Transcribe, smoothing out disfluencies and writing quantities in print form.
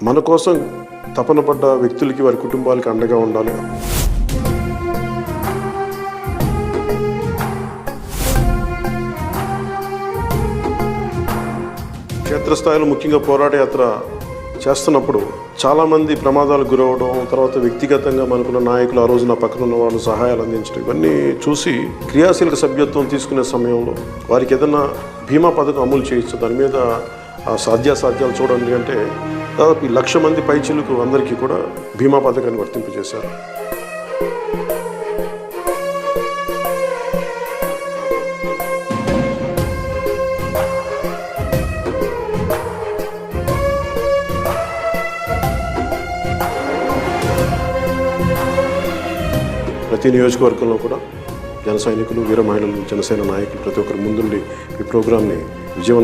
మన కోసం తపన పడ్డ వ్యక్తులకి, వారి కుటుంబాలకి అండగా ఉండాలి. క్షేత్రస్థాయిలో ముఖ్యంగా పోరాట యాత్ర చేస్తున్నప్పుడు చాలామంది ప్రమాదాలకు గురవడం, తర్వాత వ్యక్తిగతంగా మనకున్న నాయకులు ఆ రోజు నా పక్కన ఉన్న వాళ్ళు సహాయాలు అందించడం, ఇవన్నీ చూసి క్రియాశీలక సభ్యత్వం తీసుకునే సమయంలో వారికి ఏదైనా బీమా పథకం అమలు చేయొచ్చు, దాని మీద సాధ్యాసాధ్యాలు చూడండి అంటే దాదాపు 1,00,000 మంది పైచిలకు అందరికీ కూడా బీమా పథకాన్ని వర్తింపజేశారు. ప్రతి నియోజకవర్గంలో కూడా జన సైనికులు, వీర మహిళలు, జనసేన నాయకులు ప్రతి ఒక్కరు ముందుండి ఈ ప్రోగ్రాంని విజయవంతం